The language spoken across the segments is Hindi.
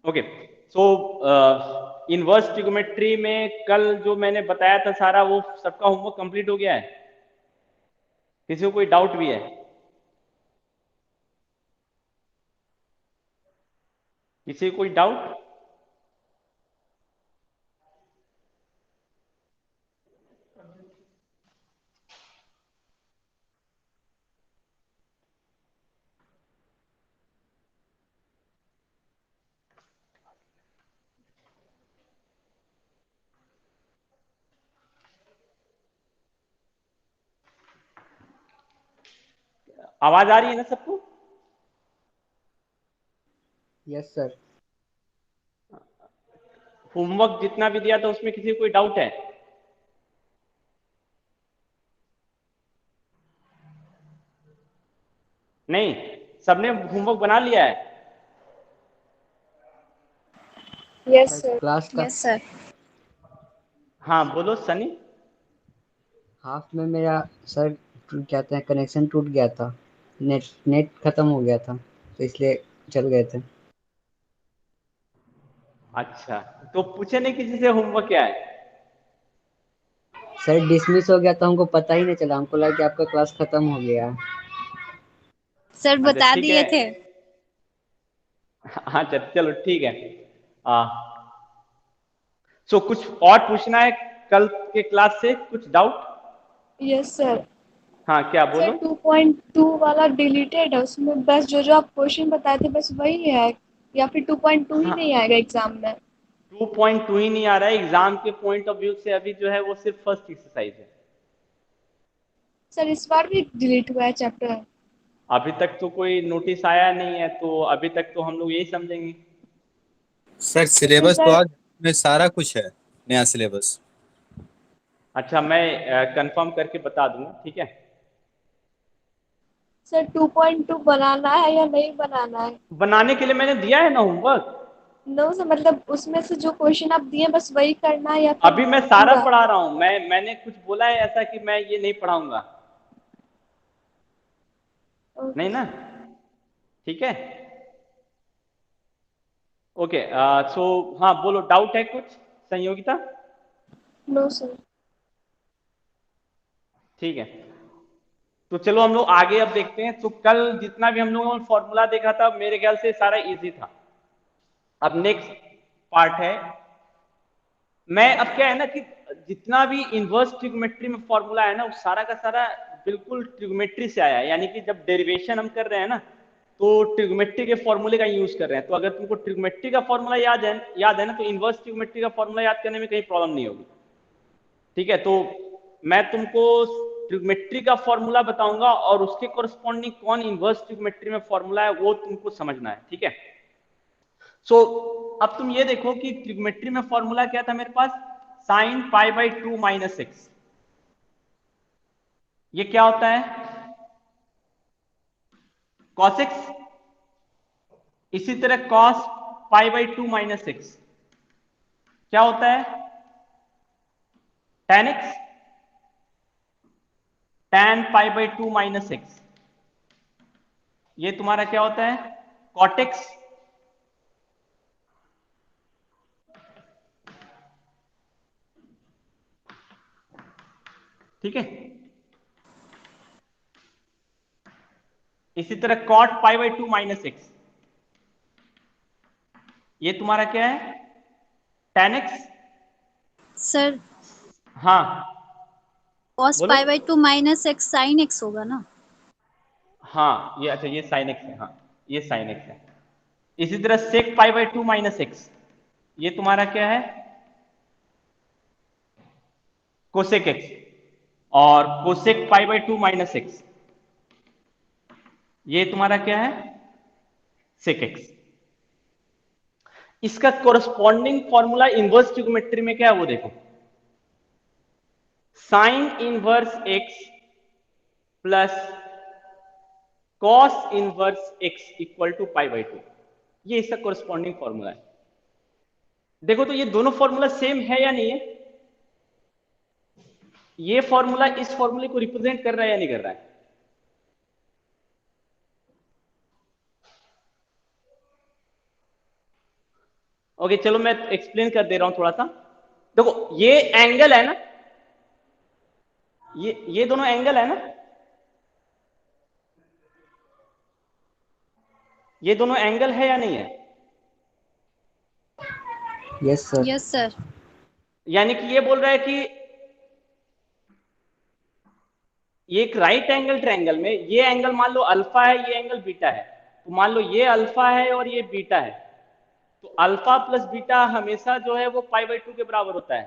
ओके, सो इनवर्स ट्रिग्नोमेट्री में कल जो मैंने बताया था सारा, वो सबका होमवर्क कंप्लीट हो गया है? किसी को कोई डाउट भी है? किसी को कोई डाउट? आवाज आ रही है ना सबको? Yes sir. होमवर्क जितना भी दिया था उसमें किसी को कोई डाउट है? नहीं, सबने होमवर्क बना लिया है? Sir yes sir. क्लास का यस सर। हाँ बोलो सनी। हाफ में मेरा सर कहते हैं कनेक्शन टूट गया था, नेट नेट खत्म हो गया था, तो इसलिए चल गए थे। अच्छा, तो पूछे नहीं किसी से होमवर्क क्या है? सर डिसमिस हो गया था, हमको पता ही नहीं चला, हमको लगा कि आपका क्लास खत्म हो गया है। सर अच्छा बता ठीक है। दिए थे। हाँ चलो ठीक है। आ, सो कुछ और पूछना है कल के क्लास से, कुछ डाउट? Yes sir. हाँ क्या सर बोलो? 2.2 वाला डिलीटेड है, उसमें बस जो जो आप क्वेश्चन बताए थे बस वही है, या फिर 2.2 ही हाँ, नहीं आएगा एग्जाम में? 2.2 ही नहीं आ रहा है एग्जाम के पॉइंट ऑफ व्यू से, अभी जो है वो सिर्फ फर्स्ट एक्सरसाइज है। सर इस बार भी डिलीट हुआ है चैप्टर? अभी तक तो कोई नोटिस आया नहीं है, तो अभी तक तो हम लोग यही समझेंगे। सर तो फिर सिलेबस तो सर, आज में सारा कुछ है, नया सिलेबस। अच्छा, मैं कंफर्म करके बता दूंगा, ठीक है? सर 2.2 बनाना है या नहीं बनाना है? बनाने के लिए मैंने दिया है ना होमवर्क। नो सर, मतलब उसमें से जो क्वेश्चन आप दिए बस वही करना है या फिर अभी मैं सारा पूरा? पढ़ा रहा हूँ, मैंने कुछ बोला है ऐसा कि मैं ये नहीं पढ़ाऊंगा? ओके नहीं ना? सर। ठीक है। ओके, सो हाँ बोलो, डाउट है कुछ संयोगिता? No sir. ठीक है, तो चलो हम लोग आगे अब देखते हैं। तो कल जितना भी हम लोगों ने फॉर्मूला देखा था, मेरे ख्याल से सारा इजी था। अब नेक्स्ट पार्ट है, मैं अब क्या है ना कि जितना भी इनवर्स ट्रिग्नोमेट्री में फॉर्मूला है ना, वो सारा का सारा बिल्कुल ट्रिग्नोमेट्री से आया है। यानी कि जब डेरिवेशन हम कर रहे हैं ना, तो ट्रिग्नोमेट्री के फॉर्मूले का यूज कर रहे हैं। तो अगर तुमको ट्रिग्नोमेट्री का फॉर्मूला याद है ना, तो इनवर्स ट्रिग्नोमेट्री का फॉर्मूला याद करने में कहीं प्रॉब्लम नहीं होगी। ठीक है, तो मैं तुमको ट्रिग्नोमेट्री का फॉर्मूला बताऊंगा और उसके कोरस्पॉन्डिंग कौन इनवर्स ट्रिग्नोमेट्री में फॉर्मूला है वो तुमको समझना है, ठीक है? सो अब तुम ये देखो कि ट्रिग्नोमेट्री में फॉर्मूला क्या था मेरे पास, sine pi by 2 minus x. ये क्या होता है? Cos x. इसी तरह cos pi by 2 minus x क्या होता है? tan x. tan pi by 2 minus x ये तुम्हारा क्या होता है? cot x. ठीक है, इसी तरह cot pi by 2 minus x ये तुम्हारा क्या है? tan x. सर हाँ कॉस बोलो। Pi by 2 minus x sine x होगा ना? हाँ ये अच्छा, ये साइन एक्स है, हाँ ये साइन एक्स है। इसी तरह sec pi by 2 minus x ये तुम्हारा क्या है? Cosec x. और cosec pi by 2 minus x ये तुम्हारा क्या है? Sec x. इसका कोरस्पॉन्डिंग फॉर्मूला इनवर्स ट्रिग्नोमेट्री में क्या है वो देखो, sine inverse x plus cos inverse x equal to pi by 2। ये इसका कोरस्पॉन्डिंग फॉर्मूला है। देखो तो ये दोनों फॉर्मूला सेम है या नहीं है? ये फॉर्मूला इस फॉर्मूले को रिप्रेजेंट कर रहा है या नहीं कर रहा है? ओके चलो मैं एक्सप्लेन कर दे रहा हूं थोड़ा सा। देखो ये एंगल है ना, ये दोनों एंगल है ना, ये दोनों एंगल है या नहीं है? Yes sir. Yes sir. यानी कि ये बोल रहा है कि ये एक राइट एंगल ट्रायंगल में ये एंगल मान लो अल्फा है, ये एंगल बीटा है, तो मान लो ये अल्फा है और ये बीटा है, तो अल्फा प्लस बीटा हमेशा जो है वो π/2 के बराबर होता है।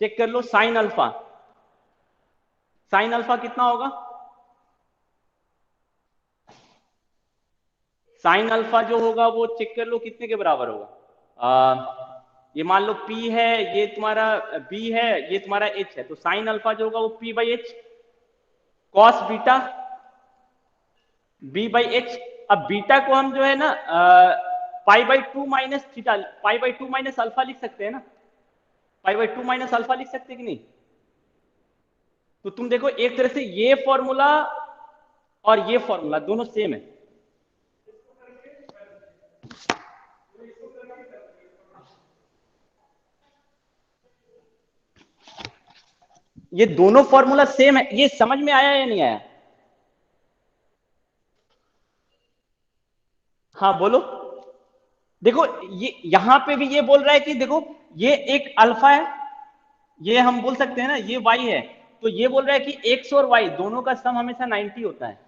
चेक कर लो साइन अल्फा, साइन अल्फा कितना होगा? साइन अल्फा जो होगा वो चेक कर लो कितने के बराबर होगा। ये मान लो P है, ये तुम्हारा B है, ये तुम्हारा H है, तो साइन अल्फा जो होगा वो P/H, कॉस बीटा B/H। अब बीटा को हम जो है ना π/2 माइनस थीटा, π/2 माइनस अल्फा लिख सकते हैं ना, π/2 माइनस अल्फा लिख सकते हैं कि नहीं? तो तुम देखो एक तरह से ये फॉर्मूला और ये फॉर्मूला दोनों सेम है। ये दोनों फॉर्मूला सेम है, ये समझ में आया या नहीं आया? हाँ बोलो। देखो ये यहां पे भी ये बोल रहा है कि देखो ये एक अल्फा है, ये हम बोल सकते हैं ना ये y है, तो ये बोल रहा है कि x और y दोनों का सम हमेशा 90 होता है।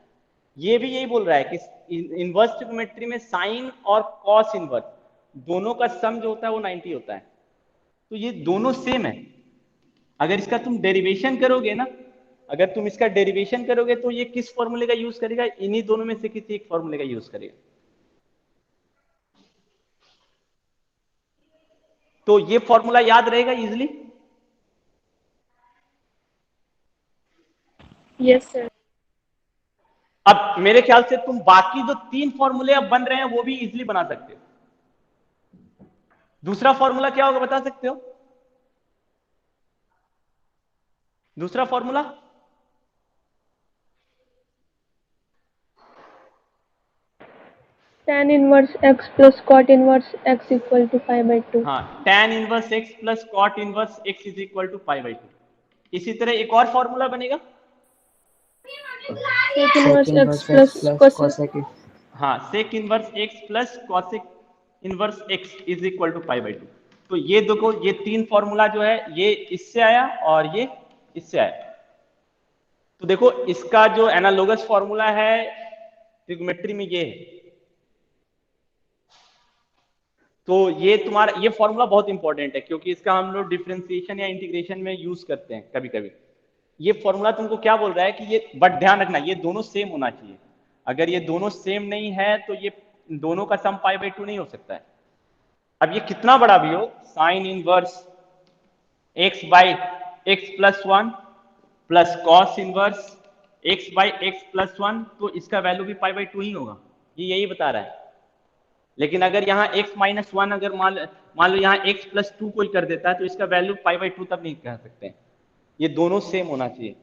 ये भी यही बोल रहा है कि इनवर्स ट्रिग्नोमेट्री में साइन और कॉस इनवर्स दोनों का सम जो होता है वो 90 होता है। तो ये दोनों सेम है। अगर इसका तुम डेरिवेशन करोगे ना, अगर तुम इसका डेरिवेशन करोगे तो ये किस फॉर्मूले का यूज करेगा? इन्हीं दोनों में से किसी एक फॉर्मूले का यूज करेगा। तो ये फॉर्मूला याद रहेगा इजिली? Yes sir. अब मेरे ख्याल से तुम बाकी जो 3 फॉर्मूले अब बन रहे हैं वो भी इजिली बना सकते हो। दूसरा फॉर्मूला क्या होगा बता सकते हो? दूसरा formula tan inverse x plus cot inverse x equal to π/2। हाँ, tan inverse x plus cot inverse x is equal to π/2। इसी तरह एक और फॉर्मूला बनेगा, sec inverse x plus cosec। हाँ, sec inverse x plus cosec inverse x is equal to π/2। तो ये देखो ये 3 फॉर्मूला जो है ये इससे आया और ये इससे आया। तो देखो इसका जो एनालोगस फॉर्मूला है ट्रिग्नोमेट्री में ये है। तो ये तुम्हारा ये फॉर्मूला बहुत इंपॉर्टेंट है क्योंकि इसका हम लोग डिफरेंशिएशन या इंटीग्रेशन में यूज करते हैं कभी कभी। ये फॉर्मूला तुमको क्या बोल रहा है कि ये, बट ध्यान रखना ये दोनों सेम होना चाहिए। अगर ये दोनों सेम नहीं है तो ये दोनों का सम π/2 नहीं हो सकता है। अब ये कितना बड़ा भी हो, sine inverse x/x plus 1 plus cos inverse x/x plus 1, तो इसका वैल्यू भी π/2 ही होगा, ये यही बता रहा है। लेकिन अगर यहाँ x माइनस 1 अगर मान लो यहाँ x प्लस 2 कोई कर देता है तो इसका वैल्यू π/2 तब नहीं कह सकते। ये दोनों सेम होना चाहिए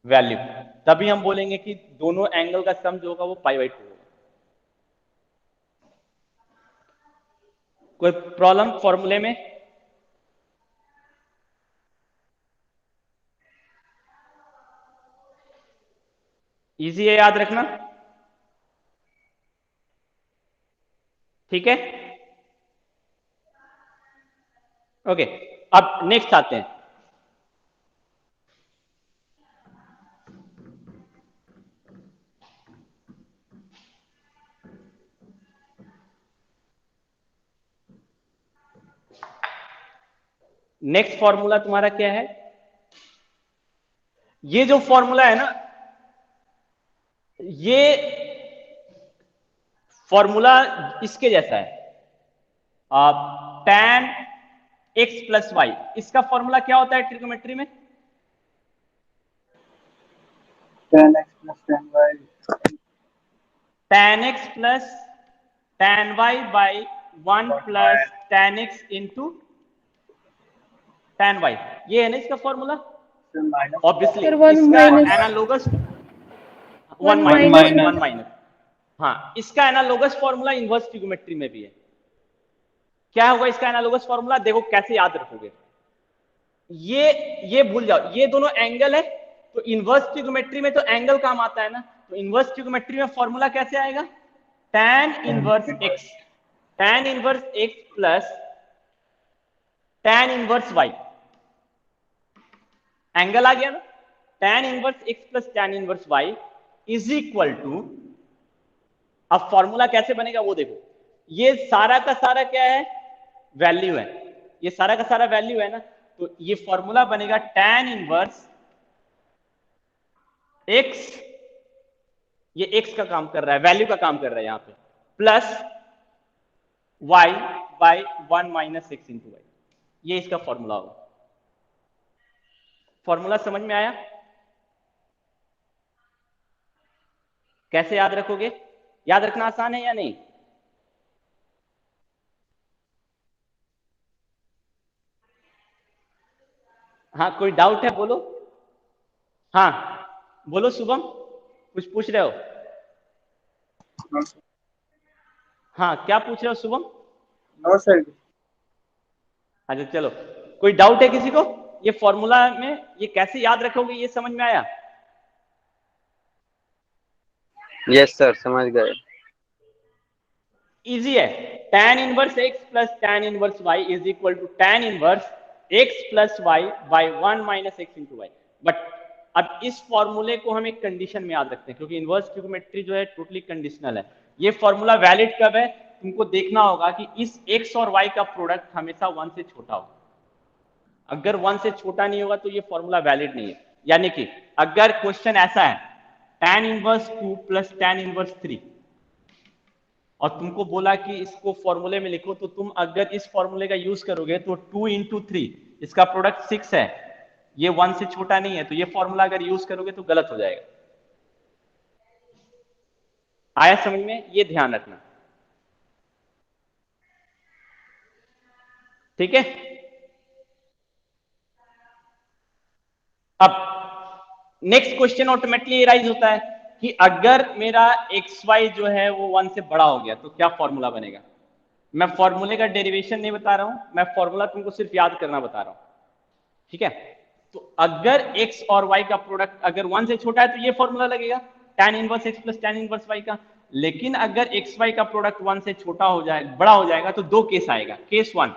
वैल्यू, तभी हम बोलेंगे कि दोनों एंगल का सम जो होगा वो π/2 होगा। कोई प्रॉब्लम फॉर्मूले में? इजी है याद रखना, ठीक है? ओके, अब नेक्स्ट आते हैं। नेक्स्ट फॉर्मूला तुम्हारा क्या है? ये जो फॉर्मूला है ना, ये फॉर्मूला इसके जैसा है, tan x प्लस वाई। इसका फॉर्मूला क्या होता है ट्रिग्नोमेट्री में? tan x plus tan y, tan x plus tan y by 1 plus tan x into tan y, ये है ना इसका फॉर्मूला। ऑब्वियसली इसका एनालोगस 1 माइनस, हाँ इसका एनालोगस फॉर्मूला इनवर्स ट्रिग्नोमेट्री में भी है। क्या होगा इसका एनालोगस फॉर्मूला? देखो कैसे याद रखोगे, ये भूल जाओ, ये दोनों एंगल है, तो इनवर्स ट्रिग्नोमेट्री में तो एंगल काम आता है ना, तो इनवर्स ट्रिग्नोमेट्री में फॉर्मूला कैसे आएगा? tan inverse x, tan inverse x plus tan inverse y, angle आ गया ना, tan inverse x plus tan inverse y is equal to, अब फॉर्मूला कैसे बनेगा वो देखो, ये सारा का सारा क्या है? वैल्यू है, ये सारा का सारा वैल्यू है ना, तो ये फॉर्मूला बनेगा tan इनवर्स x, ये x का काम कर रहा है, वैल्यू का काम कर रहा है यहां पे, plus y by 1 minus x into y, ये इसका फॉर्मूला होगा। फॉर्मूला समझ में आया? कैसे याद रखोगे? याद रखना आसान है या नहीं? हाँ, कोई डाउट है बोलो। हाँ बोलो शुभम, कुछ पूछ रहे हो? हाँ क्या पूछ रहे हो शुभम? No sir. अच्छा चलो, कोई डाउट है किसी को? ये फॉर्मूला में ये कैसे याद रखोगे, ये समझ में आया? यस सर, समझ गए। इजी है, tan inverse x plus tan inverse y is equal to tan inverse x plus y by 1 minus x into y. But अब इस फॉर्मूले को हम एक कंडीशन में याद रखते हैं, क्योंकि इनवर्स ट्रिग्नोमेट्री जो है टोटली कंडीशनल है। ये फॉर्मूला वैलिड कब है? तुमको देखना होगा कि इस x और y का प्रोडक्ट हमेशा 1 से छोटा होगा। अगर 1 से छोटा नहीं होगा तो ये फॉर्मूला वैलिड नहीं है। यानी कि अगर क्वेश्चन ऐसा है tan inverse 2 plus tan inverse 3 और तुमको बोला कि इसको फॉर्मूले में लिखो, तो तुम अगर इस फॉर्मूले का यूज करोगे तो 2 इंटू 3 इसका प्रोडक्ट 6 है, ये 1 से छोटा नहीं है, तो ये फॉर्मूला अगर यूज करोगे तो गलत हो जाएगा। आया समझ में? ये ध्यान रखना, ठीक है। अब नेक्स्ट क्वेश्चन ऑटोमेटिकली राइज होता है कि अगर मेरा एक्स वाई जो है वो 1 से बड़ा हो गया तो क्या फॉर्मूला बनेगा? मैं फॉर्मूले का डेरिवेशन नहीं बता रहा हूं, मैं फॉर्मूला तुमको सिर्फ याद करना बता रहा हूं, ठीक है। तो अगर x और y का प्रोडक्ट अगर 1 से छोटा है तो ये फॉर्मूला लगेगा tan inverse x plus tan inverse y का। लेकिन अगर x y का प्रोडक्ट 1 से छोटा हो जाए, बड़ा हो जाएगा, तो दो केस आएगा। केस 1,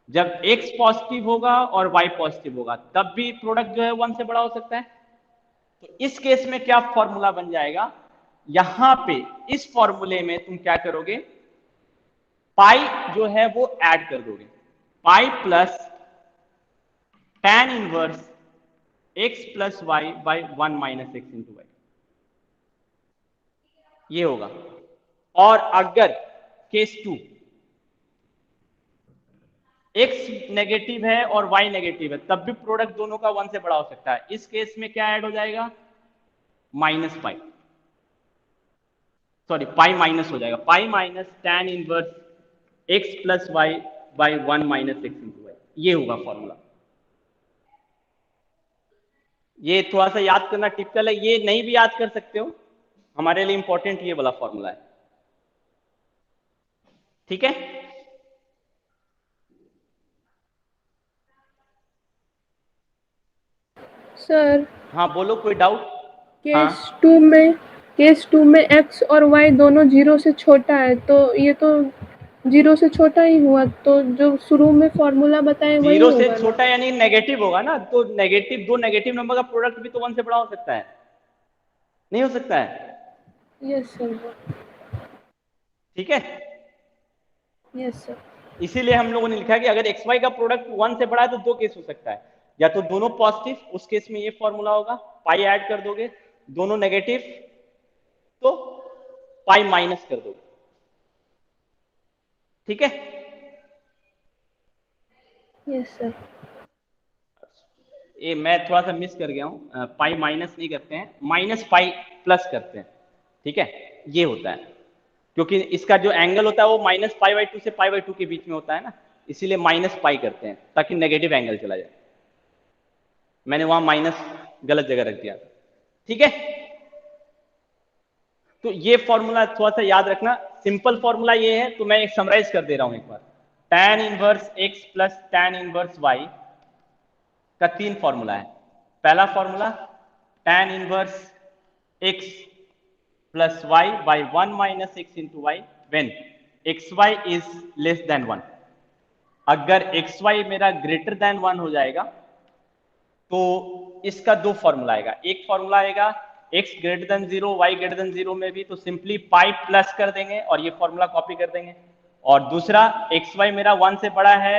जब x पॉजिटिव होगा और y पॉजिटिव होगा तब भी प्रोडक्ट जो है 1 से बड़ा हो सकता है। तो इस केस में क्या फॉर्मूला बन जाएगा? यहां पे इस फॉर्मूले में तुम क्या करोगे, पाई जो है वो ऐड कर दोगे, pi plus tan inverse x plus y by 1 minus x into y, ये होगा। और अगर केस 2 x नेगेटिव है और y नेगेटिव है तब भी प्रोडक्ट दोनों का 1 से बड़ा हो सकता है। इस केस में क्या ऐड हो जाएगा? Minus pi, sorry pi minus हो जाएगा, pi minus tan inverse x plus y by 1 minus x into y, ये होगा फॉर्मूला। ये थोड़ा सा याद करना टिपिकल है, ये नहीं भी याद कर सकते हो, हमारे लिए इंपॉर्टेंट ये वाला फॉर्मूला है, ठीक है। सर हाँ बोलो, कोई डाउट? केस टू में x और y दोनों 0 से छोटा है, तो ये तो 0 से छोटा ही हुआ, तो जो शुरू में फॉर्मूला बताए वही 0 से होगा ना? छोटा यानी नेगेटिव होगा ना, तो नेगेटिव, दो नेगेटिव नंबर का प्रोडक्ट भी तो 1 से बड़ा हो सकता है, नहीं हो सकता है? यस सर, ठीक है, यस सर। इसीलिए हम लोगों ने लिखा कि अगर एक्स वाई का प्रोडक्ट 1 से बड़ा है तो दो केस हो सकता है, या तो दोनों पॉजिटिव, उस केस में ये फॉर्मूला होगा, पाई ऐड कर दोगे, दोनों नेगेटिव तो पाई माइनस कर दोगे, ठीक है। Yes sir. ये मैं थोड़ा सा मिस कर गया हूं, पाई माइनस नहीं करते हैं, माइनस पाई प्लस करते हैं, ठीक है, ये होता है, क्योंकि इसका जो एंगल होता है वो माइनस पाई बाई 2 से पाई बाई 2 के बीच में होता है ना, इसीलिए माइनस पाई करते हैं ताकि नेगेटिव एंगल चला जाए। मैंने वहां माइनस गलत जगह रख दिया, ठीक है। तो ये फॉर्मूला थोड़ा सा याद रखना, सिंपल फॉर्मूला ये है, तो मैं एक समराइज कर दे रहा हूं एक बार। tan inverse x plus tan inverse y का 3 फॉर्मूला है। पहला formula tan inverse x plus y by 1 minus x into why when xy is less than 1। अगर xy मेरा ग्रेटर देन 1 हो जाएगा तो इसका 2 फॉर्मूला आएगा। एक फॉर्मूला आएगा x greater than 0 y greater than 0 में भी, तो सिंपली पाई प्लस कर देंगे और ये फॉर्मूला कॉपी कर देंगे। और दूसरा xy मेरा 1 से बड़ा है,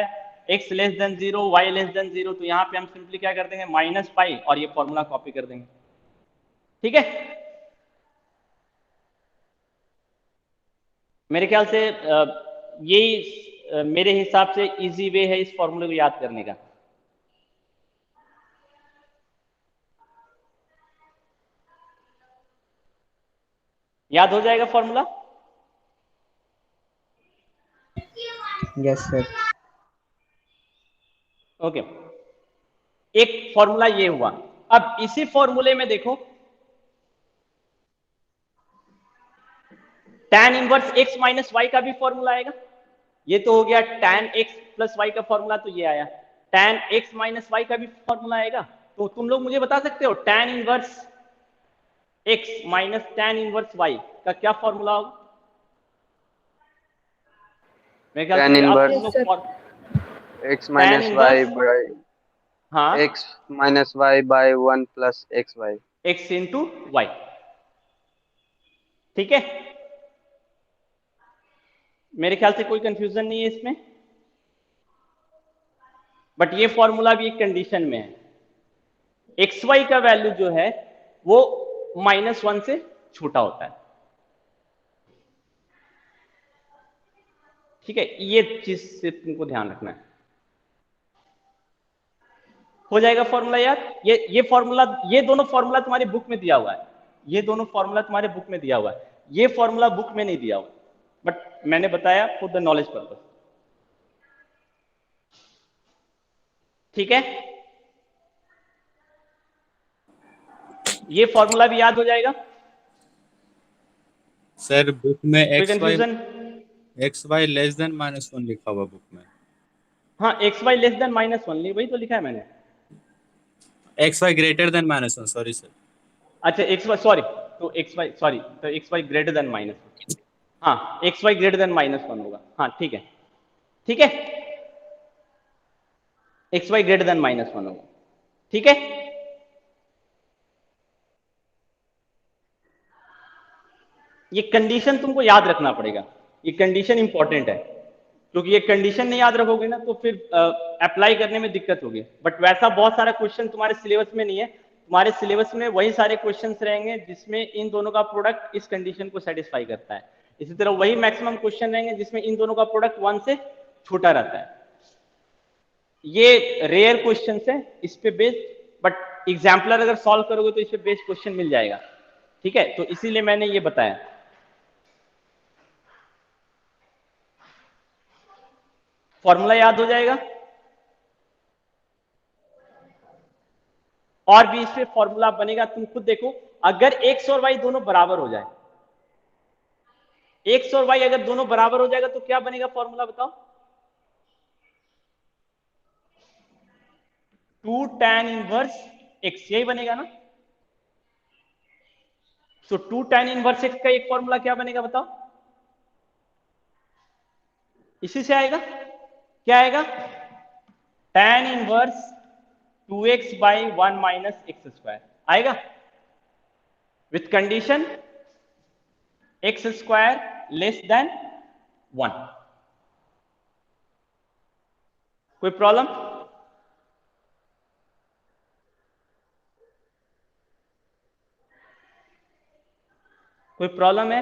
x less than 0 y less than 0, तो यहाँ पे हम सिंपली क्या कर देंगे, माइनस पाई और ये फॉर्मूला कॉपी कर देंगे। ठीक है, मेरे ख्याल से यही मेरे हिसाब से इजी वे है इस फॉर्मूले को याद करने का। याद हो जाएगा फॉर्मूला? Yes sir. ओके, एक फॉर्मूला ये हुआ। अब इसी फॉर्मूले में देखो tan inverse x minus y का भी फॉर्मूला आएगा। ये तो हो गया tan x प्लस वाई का फॉर्मूला, तो ये आया tan x माइनस वाई का भी फॉर्मूला आएगा। तो तुम लोग मुझे बता सकते हो tan inverse x minus tan inverse y का क्या फॉर्मूला होगा? मेरे ख्याल tan से inverse x minus y by हाँ x minus y by 1 plus xy x into y. ठीक है, मेरे ख्याल से कोई कंफ्यूजन नहीं है इसमें। बट ये फॉर्मूला भी एक कंडीशन में है, xy का वैल्यू जो है वो -1 से छोटा होता है। ठीक है, ये चीज से तुमको ध्यान रखना है। हो जाएगा फॉर्मूला याद? ये फॉर्मूला, ये दोनों फॉर्मूला तुम्हारी बुक में दिया हुआ है, ये दोनों फॉर्मूला तुम्हारे बुक में दिया हुआ है। ये फॉर्मूला बुक में नहीं दिया हुआ, बट मैंने बताया फॉर द नॉलेज पर्पस। ठीक है, ये फॉर्मूला भी याद हो जाएगा। सर बुक में कोई confusion? X y less than -1 लिखा हुआ बुक में। हाँ, एक्स वाई लेस देन -1, वही तो लिखा है मैंने। X y greater than -1, sorry sir. अच्छा एक्स वाई, सॉरी, तो एक्स वाई, सॉरी, तो एक्स वाई ग्रेटर देन -1। हाँ, एक्स वाई ग्रेटर देन -1 होगा। हाँ ठीक है, ठीक है, एक्स वाई ग्रेटर देन -1 होगा। ठीक है, ये कंडीशन तुमको याद रखना पड़ेगा, ये कंडीशन इंपॉर्टेंट है, क्योंकि ये कंडीशन नहीं याद रखोगे ना तो फिर अप्लाई करने में दिक्कत होगी। बट वैसा बहुत सारा क्वेश्चन तुम्हारे सिलेबस में नहीं है, तुम्हारे सिलेबस में वही सारे क्वेश्चंस रहेंगे जिसमें इन दोनों का प्रोडक्ट इस कंडीशन को सेटिस्फाई करता है। इसी तरह वही मैक्सिमम क्वेश्चन रहेंगे जिसमें इन दोनों का प्रोडक्ट 1 से छोटा रहता है। ये रेयर क्वेश्चन है इस पे बेस्ड, बट एग्जाम्पलर अगर सॉल्व करोगे तो इस पे बेस्ड क्वेश्चन मिल जाएगा। ठीक है, तो इसीलिए मैंने ये बताया। फॉर्मूला याद हो जाएगा। और भी इससे फॉर्मूला बनेगा, तुम खुद देखो। अगर x और y दोनों बराबर हो जाए, x और y अगर दोनों बराबर हो जाएगा तो क्या बनेगा फॉर्मूला बताओ? 2 tan इनवर्स x, यही बनेगा ना। तो 2 tan इनवर्स x का एक फॉर्मूला क्या बनेगा बताओ? इसी से आएगा, क्या आएगा? tan inverse 2x by 1 minus x square आएगा, with condition x square less than 1। कोई प्रॉब्लम? कोई प्रॉब्लम है?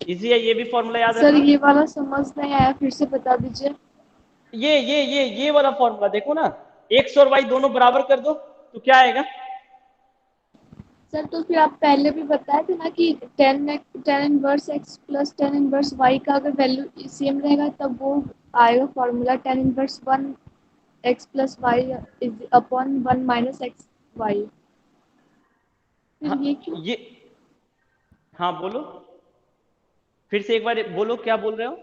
इजी है, ये भी फॉर्मूला याद सर रखना। ये वाला समझ नहीं आया, फिर से बता दीजिए। ये वाला फॉर्मूला देखो ना, एक्स और वाई दोनों बराबर कर दो तो क्या आएगा? सर तो फिर आप पहले भी बताए थे ना कि tan inverse x plus tan inverse y का अगर वैल्यू सेम रहेगा तब वो आएगा formula tan inverse 1 x plus y is upon 1 minus x y। फिर ये क्यों? हाँ बोलो, फिर से एक बार बोलो, क्या बोल रहे हो?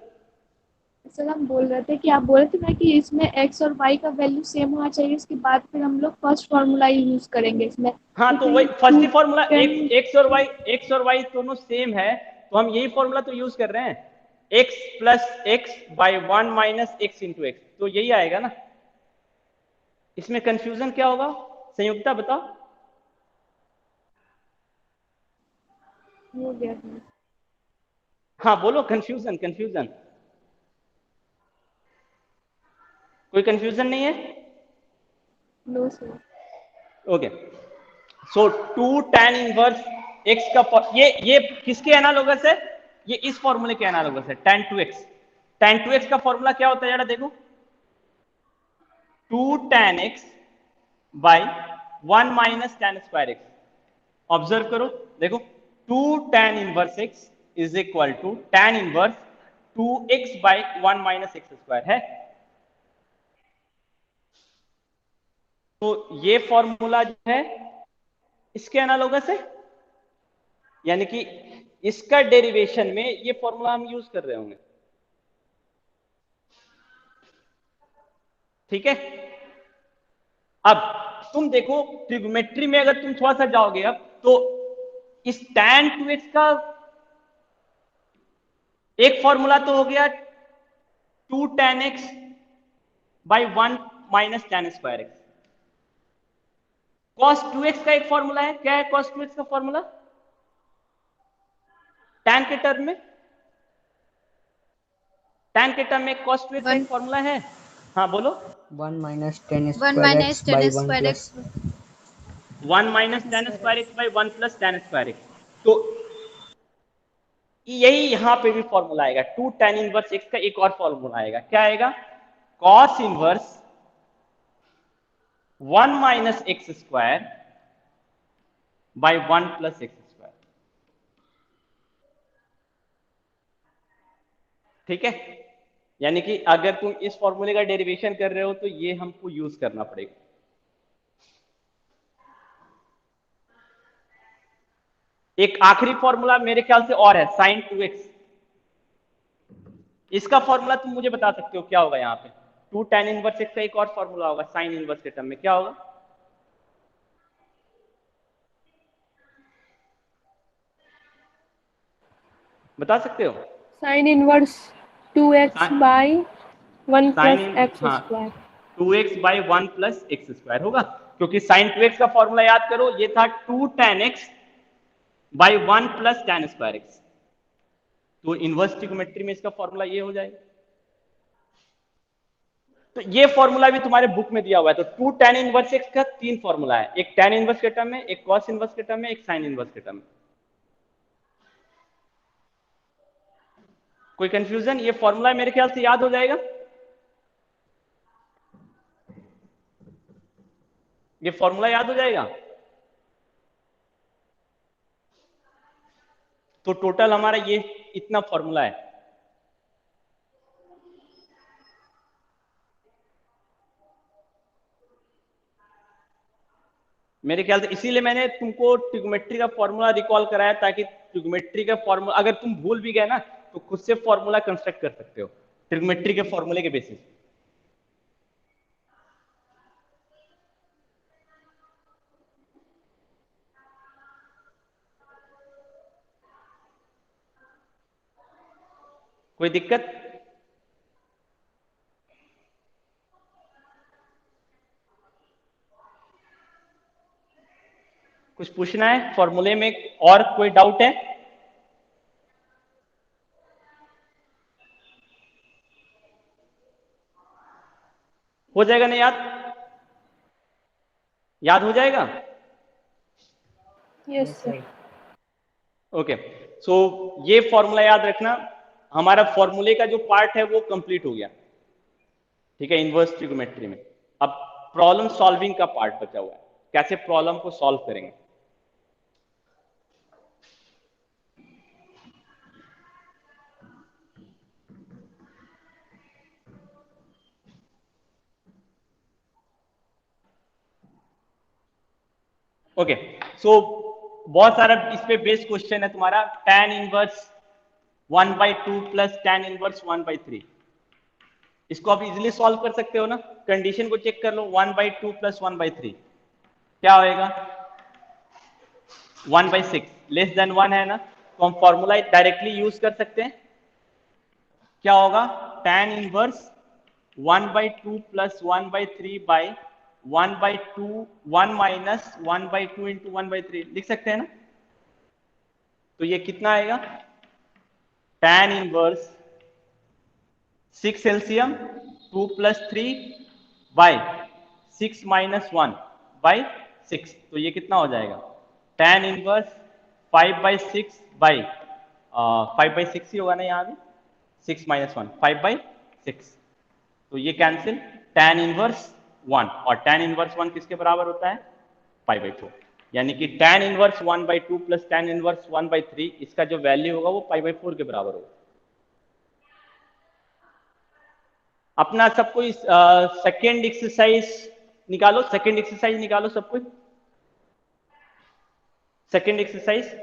सर हम बोल रहे थे कि आप बोल रहे थे ना कि इसमें एक्स और वाई का वैल्यू सेम होना चाहिए, इसके बाद फिर हम लोग फर्स्ट फॉर्मूला ही यूज करेंगे इसमें। हाँ तो फिर वही ये फर्स्ट ही 2 फॉर्मूला, 10 एक्स और वाई दोनों सेम है, तो हम यही फॉर्मूला तो यूज कर रहे हैं, x plus x by 1 minus x into x, तो यही आएगा ना। इसमें कंफ्यूजन क्या होगा संयुक्ता बताओ? हो गया सर। हाँ बोलो, कंफ्यूजन कंफ्यूजन, कोई कंफ्यूजन नहीं है? No sir. Okay, so 2 tan inverse x का ये किसके एनालोगस है? ये इस फॉर्मूले के एनालोगस है, tan 2x। tan 2x का फॉर्मूला क्या होता है जरा देखो, 2 tan x by 1 minus tan square x। Observe करो, देखो 2 tan inverse x is equal to tan inverse 2x by 1 minus x square है। तो ये फॉर्मूला जो है इसके एनालोगस है, यानी कि इसका डेरिवेशन में ये फॉर्मूला हम यूज कर रहे होंगे। ठीक है, अब तुम देखो ट्रिग्नोमेट्री में अगर तुम थोड़ा सा जाओगे अब, तो इस tan 2x का एक फॉर्मूला तो हो गया 2 tan x by 1 minus tan square x. cos 2x का एक फॉर्मूला है, क्या है cos 2x का फॉर्मूला? tan के टर्म में, tan के टर्म में cos 2x का एक 1 फॉर्मूला है। हाँ बोलो। 1 minus ten 1 square minus x 10 by 1 square plus. X 1 minus tan square x by 1 plus tan square x, तो यही यहां पे भी फॉर्मूला आएगा, 2 tan इनवर्स एक्स का एक और फॉर्मूला आएगा, क्या आएगा? cos inverse 1 minus x square by 1 plus x square. ठीक है, यानी कि अगर तुम इस फॉर्मूले का डेरिवेशन कर रहे हो तो ये हमको यूज करना पड़ेगा। एक आखिरी फॉर्मूला मेरे ख्याल से और है, sin 2x। इसका फॉर्मूला तुम मुझे बता सकते हो क्या होगा? यहाँ पे 2 tan इनवर्स x का एक और फॉर्मूला होगा sin इनवर्स के टर्म में, क्या होगा? बता सकते हो? Sine inverse 2x by 1 sine plus इन, एक्स हाँ square. 2x by 1 plus x square होगा, क्योंकि sin 2x का फॉर्मूला याद करो, ये था 2 tan x by 1 plus tan square x, तो इनवर्स ट्रिग्नोमेट्री में इसका फॉर्मूला ये हो जाएगा। तो ये फॉर्मूला भी तुम्हारे बुक में दिया हुआ है, तो 2 tan इनवर्स एक्स का 3 फॉर्मूला है, एक tan इनवर्स के टर्म में, एक cos इनवर्स के टर्म में, एक sin इनवर्स के टर्म में। कोई कंफ्यूजन? ये फॉर्मूला मेरे ख्याल से याद हो जाएगा, ये फॉर्मूला याद हो जाएगा। तो टोटल हमारा ये इतना फॉर्मूला है। मेरे ख्याल से इसीलिए मैंने तुमको ट्रिग्नोमेट्री का फॉर्मूला रिकॉल कराया, ताकि ट्रिग्नोमेट्री का फॉर्मूला अगर तुम भूल भी गए ना तो खुद से फॉर्मूला कंस्ट्रक्ट कर सकते हो ट्रिग्नोमेट्री के फॉर्मूले के बेसिस। कोई दिक्कत? कुछ पूछना है फॉर्मूले में और कोई डाउट है? हो जाएगा ना याद? याद हो जाएगा? Yes sir. ओके, सो ये फॉर्मूला याद रखना, हमारा फॉर्मूले का जो पार्ट है वो कंप्लीट हो गया। ठीक है, इनवर्स ट्रिग्नोमेट्री में अब प्रॉब्लम सॉल्विंग का पार्ट बचा हुआ है, कैसे प्रॉब्लम को सॉल्व करेंगे। ओके, सो बहुत सारा इस पे बेस्ड क्वेश्चन है तुम्हारा, tan inverse 1/2 plus tan inverse 1/3। इसको आप इजीली सॉल्व कर सकते हो ना, कंडीशन को चेक कर लो, 1/2 प्लस 1/3 क्या होएगा, 1/6, लेस देन 1 है ना, तो हम फॉर्मूला डायरेक्टली यूज कर सकते हैं। क्या होगा, tan inverse 1/2 plus 1/3 by 1/2 1 minus 1/2 into 1/3 लिख सकते हैं ना। तो ये कितना आएगा, tan inverse 6 LCM 2 plus 3 by 6 minus 1 by 6, तो ये कितना हो जाएगा, tan इनवर्स 5/6 बाई 5/6 ही होगा ना यहाँ भी, 6 माइनस 1 5/6, तो ये कैंसिल, tan इनवर्स 1, और tan इनवर्स 1 किसके बराबर होता है, 5/4, यानी कि tan inverse 1/2 plus tan inverse 1/3 इसका जो वैल्यू होगा वो 5/4 के बराबर होगा। अपना सबको सेकेंड एक्सरसाइज निकालो, सेकेंड एक्सरसाइज निकालो सबको, सेकेंड एक्सरसाइज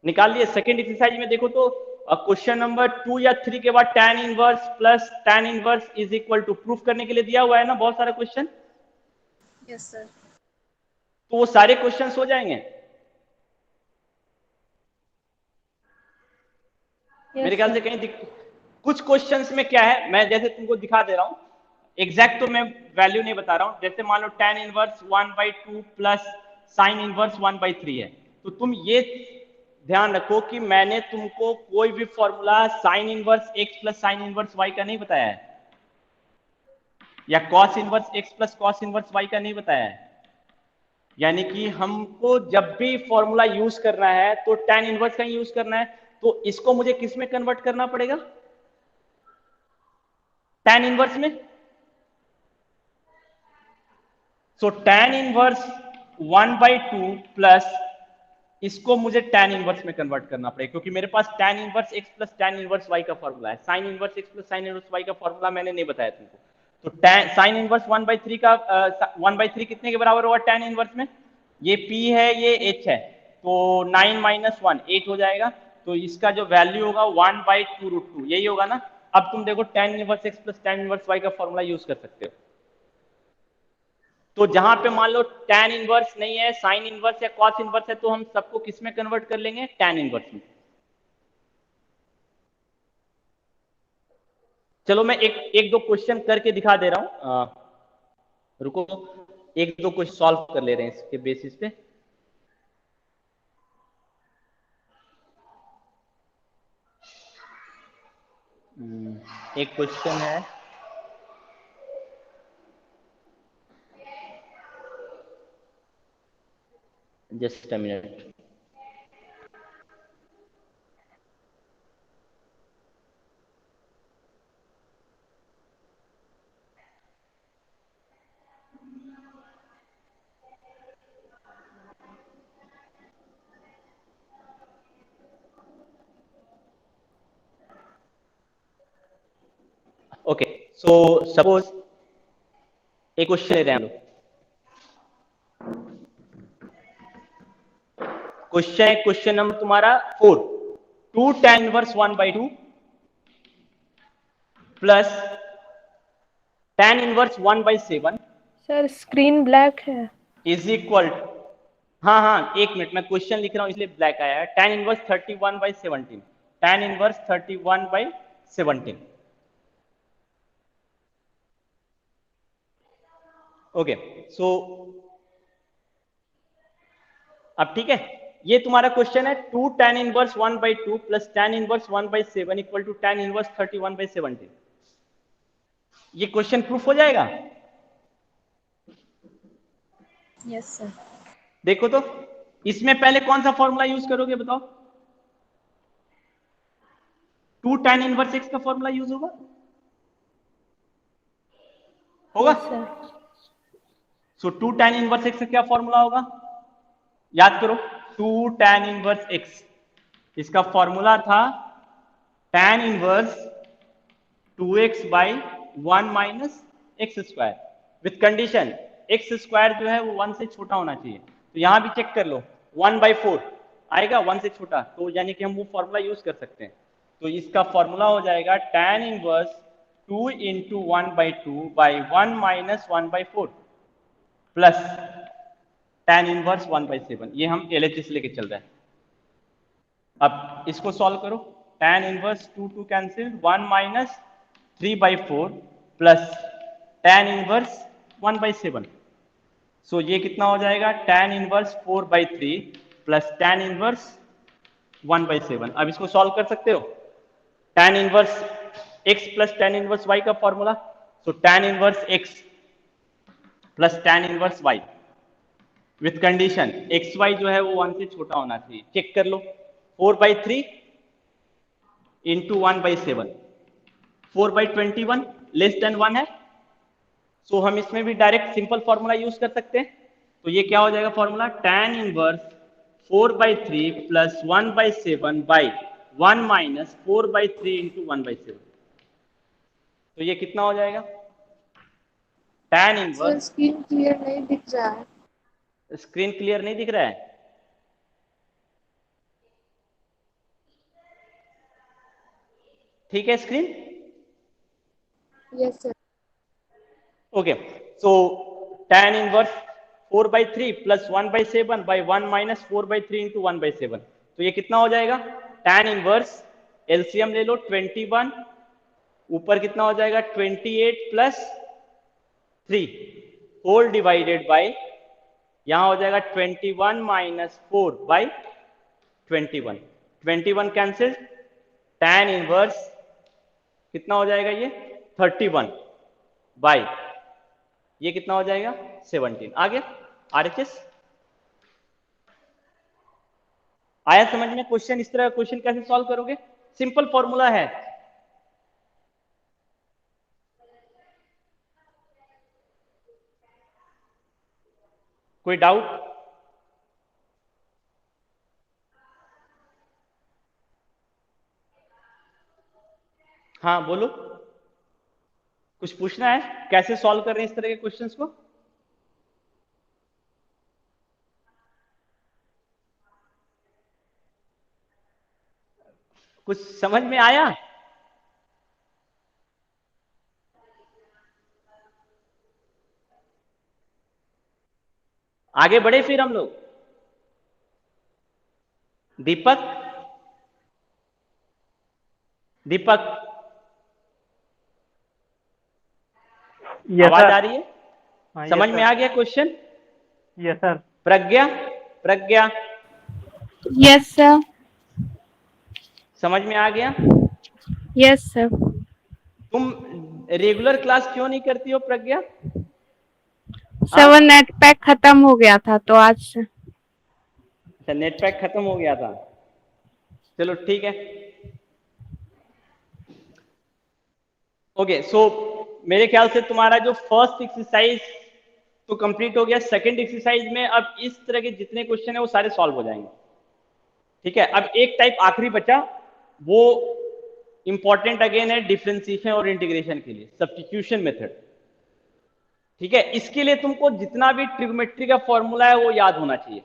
निकाल लिए। सेकेंड एक्सरसाइज में देखो तो क्वेश्चन नंबर 2 या 3 के बाद tan inverse plus tan inverse is equal to proof करने के लिए दिया हुआ है ना बहुत सारा क्वेश्चन। Yes sir. तो वो सारे क्वेश्चन हो जाएंगे। मेरे ख्याल से कहीं कुछ क्वेश्चंस में क्या है, मैं जैसे तुमको दिखा दे रहा हूं, एग्जैक्ट तो मैं वैल्यू नहीं बता रहा हूं, जैसे मान लो tan inverse 1/2 plus sine inverse 1/3 है, तो तुम ये ध्यान रखो कि मैंने तुमको कोई भी formula sine inverse x plus sine inverse y का नहीं बताया है, या cos inverse x plus cos inverse y का नहीं बताया है। यानी कि हमको जब भी फॉर्मूला यूज करना है तो tan इनवर्स का ही यूज करना है, तो इसको मुझे किस में कन्वर्ट करना पड़ेगा, tan इनवर्स में। सो tan इनवर्स 1/2 प्लस इसको मुझे tan इनवर्स में कन्वर्ट करना पड़ेगा, क्योंकि मेरे पास tan inverse x plus tan inverse y का फॉर्मूला है, sin inverse x plus sin inverse y का फॉर्मूला मैंने नहीं बताया तुमको। तो sin इनवर्स 1/3 का 1/3 कितने के बराबर होगा tan इनवर्स में, ये p है ये h है, तो 9 माइनस 1 8 हो जाएगा, तो इसका जो वैल्यू होगा 1/2√2 यही होगा ना। अब तुम देखो tan inverse x plus tan inverse y का फॉर्मूला यूज कर सकते हो। तो जहां पे मान लो tan इनवर्स नहीं है, साइन इनवर्स या कॉस इनवर्स है, तो हम सबको किस में कन्वर्ट कर लेंगे, tan इनवर्स में। चलो मैं एक दो क्वेश्चन करके दिखा दे रहा हूं, रुको एक दो क्वेश्चन सॉल्व कर ले रहे हैं इसके बेसिस पे। एक क्वेश्चन है, just a minute, okay. So suppose एक क्वेश्चन ले रहे हैं हम लोग, क्वेश्चन है क्वेश्चन नंबर तुम्हारा 4, 2 tan inverse 1/2 plus tan inverse 1/7 sir screen black है। इज इक्वल, हाँ एक मिनट, मैं क्वेश्चन लिख रहा हूं इसलिए ब्लैक आया है, tan inverse 31/17, tan inverse 31/17। Okay, so अब ठीक है, ये तुम्हारा क्वेश्चन है 2 tan inverse 1/2 plus tan inverse 1/7 equal to tan inverse 31/17। ये क्वेश्चन प्रूफ हो जाएगा। Yes sir. देखो तो इसमें पहले कौन सा फॉर्मूला यूज करोगे बताओ, 2 tan इनवर्स x का फॉर्मूला यूज होगा सो 2 tan इनवर्स x का क्या फॉर्मूला होगा, याद करो, 2 tan इनवर्स x, इसका फॉर्मूला था tan inverse 2x by 1 minus x square with condition x square जो है वो 1 से छोटा होना चाहिए। तो यहाँ भी चेक कर लो 1/4 आएगा 1 से छोटा, तो यानी कि हम वो फॉर्मूला यूज कर सकते हैं। तो इसका फॉर्मूला हो जाएगा tan inverse 2 into 1/2 by 1 minus 1/4 plus tan inverse 1/7। ये हम LHS लेके चल रहे हैं। अब इसको सॉल्व करो, tan inverse 2 cancel 1 minus 3/4 plus tan inverse 1/7। So ये कितना हो जाएगा tan inverse 4/3 plus tan inverse 1/7। अब इसको सॉल्व कर सकते हो, tan inverse x plus tan inverse y का formula, so tan inverse x plus tan inverse y with condition x y जो है वो 1 से छोटा होना चाहिए। चेक कर लो 4/3 इंटू 1/7, 4/21 लेस देन 1 है। सो हम इसमें भी डायरेक्ट सिंपल फॉर्मूला यूज कर सकते हैं। तो ये क्या हो जाएगा formula, tan inverse 4/3 plus 1/7 by 1 minus 4/3 into 1/7। तो ये कितना हो जाएगा tan sir inverse, screen clear नहीं दिख रहा है। स्क्रीन क्लियर नहीं दिख रहा है, ठीक है screen, yes sir. Okay. So tan inverse 4/3 plus 1/7 by 1 minus 4/3 into 1/7। तो ये कितना हो जाएगा tan इनवर्स, एलसीएम ले लो 21, ऊपर कितना हो जाएगा 28 प्लस 3 होल डिवाइडेड बाई, यहां हो जाएगा 21 minus 4 by 21, 21 cancel, tan inverse कितना हो जाएगा ये 31 बाई ये कितना हो जाएगा 17। आगे आरएचएस आया समझ में? क्वेश्चन इस तरह का क्वेश्चन कैसे सॉल्व करोगे, सिंपल फॉर्मूला है। कोई डाउट? हाँ बोलो, कुछ पूछना है, कैसे सॉल्व कर रहे हैं इस तरह के क्वेश्चंस को? कुछ समझ में आया? आगे बढ़े फिर हम लोग। दीपक, दीपक यस आवाज आ सर। रही है? हाँ, समझ यस में सर। आ गया question? Yes sir. Pragya, Pragya yes sir. समझ में आ गया? Yes sir. तुम रेगुलर क्लास क्यों नहीं करती हो प्रज्ञा? सर वो नेट पैक खत्म हो गया था तो आज से। अच्छा नेट पैक खत्म हो गया था, चलो ठीक है। ओके सो मेरे ख्याल से तुम्हारा जो फर्स्ट एक्सरसाइज तो कंप्लीट हो गया। सेकंड एक्सरसाइज में अब इस तरह के जितने क्वेश्चन है वो सारे सॉल्व हो जाएंगे, ठीक है। अब एक टाइप आखिरी बचा, वो इंपॉर्टेंट अगेन है डिफरेंशिएशन और इंटीग्रेशन के लिए, सब्स्टिट्यूशन मेथड, ठीक है। इसके लिए तुमको जितना भी ट्रिग्नोमेट्री का फॉर्मूला है वो याद होना चाहिए।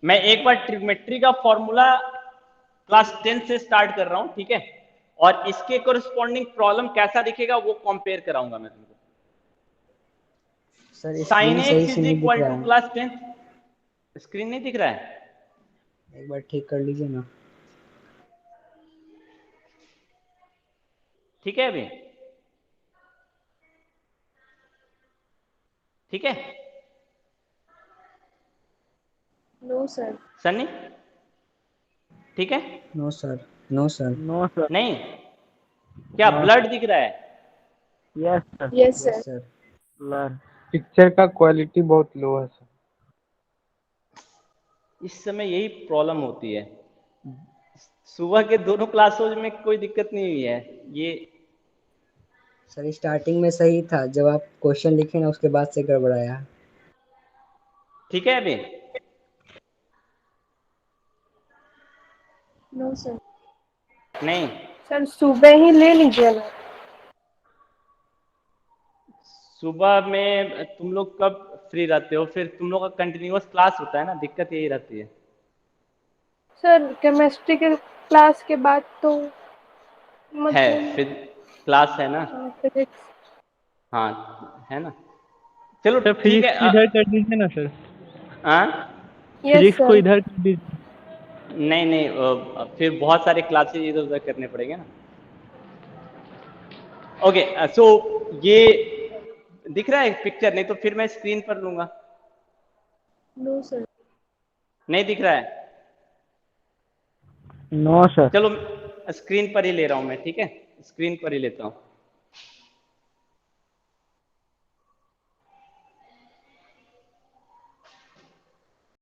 मैं एक बार ट्रिग्नोमेट्री का फॉर्मूला क्लास 10 से स्टार्ट कर रहा हूं, ठीक है, और इसके कोरिस्पॉन्डिंग प्रॉब्लम कैसा दिखेगा वो कंपेयर कराऊंगा मैं तुमको। सर साइन स्क्रीन सही एक्स से इज नहीं दिख इक्वल रहा टू है, क्लास 10, स्क्रीन नहीं दिख रहा है? एक बार ठीक कर लीजिए ना। ठीक है अभी, ठीक है नो सर। सन्नी, ठीक है? No sir, no sir. No sir. नहीं, क्या ब्लड दिख रहा है? Yes sir. Yes sir. Yes sir. Picture का क्वालिटी बहुत लो है सर। इस समय यही प्रॉब्लम होती है, सुबह के दोनों क्लासों में कोई दिक्कत नहीं हुई है ये। सर स्टार्टिंग में सही था, जब आप क्वेश्चन लिखे ना उसके बाद से गड़बड़ाया। ठीक है अभी, नो सर। नहीं, सर सुबह ही ले लीजिए ना। सुबह में तुम लोग कब फ्री रहते हो? फिर तुम लोग का कंटिन्यूअस क्लास होता है ना, दिक्कत यही रहती है। सर केमिस्ट्री के क्लास के बाद तो है, मतलब फिर क्लास है ना। फिजिक्स। हाँ, है ना। चलो सर ठीक है। फिजिक्स को इधर कर दीजिए ना सर, हाँ, यस फिजिक्स को सर। इधर कर दीजिए। नहीं नहीं, फिर बहुत सारे क्लासेस इधर उधर करने पड़ेंगे ना। ओके, सो ये दिख रहा है पिक्चर? नहीं तो फिर मैं स्क्रीन पर लूंगा। No sir. नहीं दिख रहा है? No sir. चलो स्क्रीन पर ही ले रहा हूं मैं, ठीक है, स्क्रीन पर ही लेता हूं।